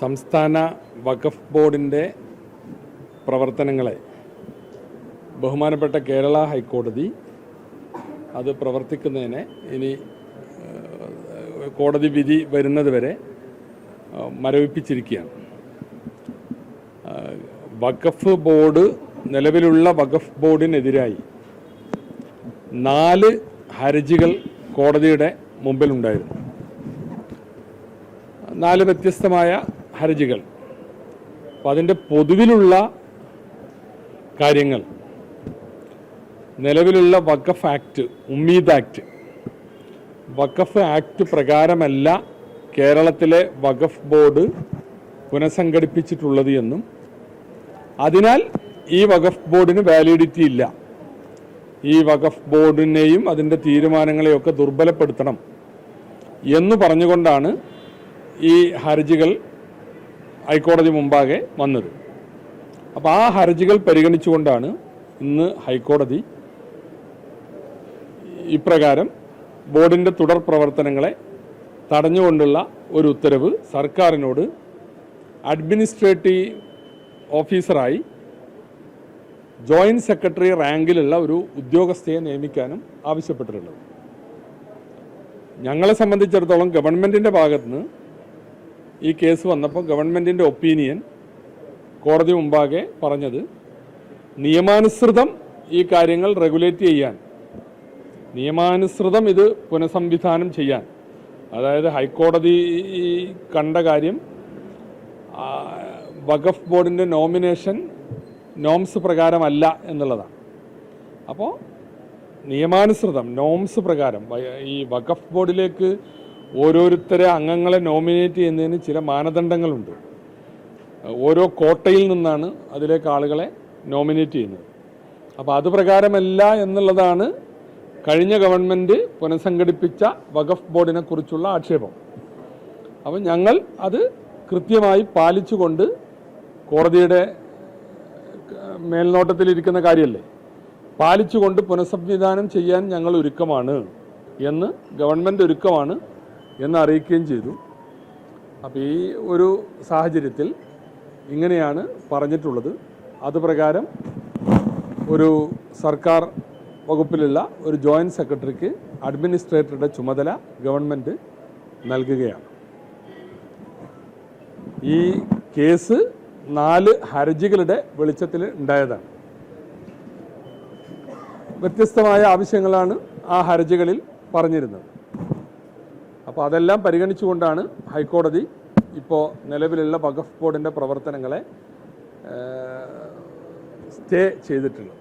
സംസ്ഥാന വഖഫ് ബോർഡിൻ്റെ പ്രവർത്തനങ്ങളെ ബഹുമാനപ്പെട്ട കേരള ഹൈക്കോടതി അത് പ്രവർത്തിക്കുന്നതിനെ ഇനി കോടതി വിധി വരുന്നത് വരെ മരവിപ്പിച്ചിരിക്കുകയാണ്. വഖഫ് ബോർഡ് നിലവിലുള്ള വഖഫ് ബോർഡിനെതിരായി 4 ഹർജികൾ കോടതിയുടെ മുമ്പിലുണ്ടായിരുന്നു. 4 വ്യത്യസ്തമായ ഹർജികൾ. അപ്പം അതിൻ്റെ പൊതുവിലുള്ള കാര്യങ്ങൾ നിലവിലുള്ള വഖഫ് ആക്ട്, ഉമ്മീദ് ആക്ട്, വഖഫ് ആക്ട് പ്രകാരമല്ല കേരളത്തിലെ വഖഫ് ബോർഡ് പുനഃസംഘടിപ്പിച്ചിട്ടുള്ളത് എന്നും അതിനാൽ ഈ വഖഫ് ബോർഡിന് വാലിഡിറ്റി ഇല്ല, ഈ വഖഫ് ബോർഡിനെയും അതിൻ്റെ തീരുമാനങ്ങളെയൊക്കെ ദുർബലപ്പെടുത്തണം എന്ന് പറഞ്ഞുകൊണ്ടാണ് ഈ ഹർജികൾ ഹൈക്കോടതി മുമ്പാകെ വന്നത്. അപ്പോൾ ആ ഹർജികൾ പരിഗണിച്ചുകൊണ്ടാണ് ഇന്ന് ഹൈക്കോടതി ഇപ്രകാരം ബോർഡിൻ്റെ തുടർ പ്രവർത്തനങ്ങളെ തടഞ്ഞുകൊണ്ടുള്ള ഒരു ഉത്തരവ് സർക്കാരിനോട് അഡ്മിനിസ്ട്രേറ്റീവ് ഓഫീസറായി ജോയിൻറ്റ് സെക്രട്ടറി റാങ്കിലുള്ള ഒരു ഉദ്യോഗസ്ഥയെ നിയമിക്കാനും ആവശ്യപ്പെട്ടിട്ടുള്ളത്. ഞങ്ങളെ സംബന്ധിച്ചിടത്തോളം ഗവൺമെൻറ്റിൻ്റെ ഭാഗത്തുനിന്ന് ഈ കേസ് വന്നപ്പോൾ ഗവൺമെൻറ്റിൻ്റെ ഒപ്പീനിയൻ കോടതി മുമ്പാകെ പറഞ്ഞത് നിയമാനുസൃതം ഈ കാര്യങ്ങൾ റെഗുലേറ്റ് ചെയ്യാൻ, നിയമാനുസൃതം ഇത് പുനഃസംവിധാനം ചെയ്യാൻ, അതായത് ഹൈക്കോടതി കണ്ട കാര്യം വഖഫ് ബോർഡിൻ്റെ നോമിനേഷൻ നോംസ് പ്രകാരമല്ല എന്നുള്ളതാണ്. അപ്പോൾ നിയമാനുസൃതം നോംസ് പ്രകാരം ഈ വഖഫ് ബോർഡിലേക്ക് ഓരോരുത്തരെ അംഗങ്ങളെ നോമിനേറ്റ് ചെയ്യുന്നതിന് ചില മാനദണ്ഡങ്ങളുണ്ട്. ഓരോ കോട്ടയിൽ നിന്നാണ് അതിലേക്ക് ആളുകളെ നോമിനേറ്റ് ചെയ്യുന്നത്. അപ്പോൾ അത് പ്രകാരമല്ല എന്നുള്ളതാണ് കഴിഞ്ഞ ഗവൺമെൻറ് പുനഃസംഘടിപ്പിച്ച വഖഫ് ബോർഡിനെ കുറിച്ചുള്ള ആക്ഷേപം. അപ്പം ഞങ്ങൾ അത് കൃത്യമായി പാലിച്ചുകൊണ്ട് കോടതിയുടെ മേൽനോട്ടത്തിലിരിക്കുന്ന കാര്യമല്ലേ, പാലിച്ചുകൊണ്ട് പുനഃസംവിധാനം ചെയ്യാൻ ഞങ്ങൾ ഒരുക്കമാണ് എന്ന് ഗവൺമെൻറ് ഒരുക്കമാണ് എന്ന് അറിയിക്കുകയും ചെയ്തു. അപ്പോൾ ഈ ഒരു സാഹചര്യത്തിൽ ഇങ്ങനെയാണ് പറഞ്ഞിട്ടുള്ളത്. അതുപ്രകാരം ഒരു സർക്കാർ വകുപ്പിലുള്ള ഒരു ജോയിൻറ്റ് സെക്രട്ടറിക്ക് അഡ്മിനിസ്ട്രേറ്ററുടെ ചുമതല ഗവൺമെൻറ് നൽകുകയാണ്. ഈ കേസ് 4 ഹർജികളുടെ വെളിച്ചത്തിൽ ഉണ്ടായതാണ്. വ്യത്യസ്തമായ ആവശ്യങ്ങളാണ് ആ ഹർജികളിൽ പറഞ്ഞിരുന്നത്. അപ്പോൾ അതെല്ലാം പരിഗണിച്ചുകൊണ്ടാണ് ഹൈക്കോടതി ഇപ്പോൾ നിലവിലുള്ള വഖഫ് ബോർഡിൻ്റെ പ്രവർത്തനങ്ങളെ സ്റ്റേ ചെയ്തിട്ടുള്ളത്.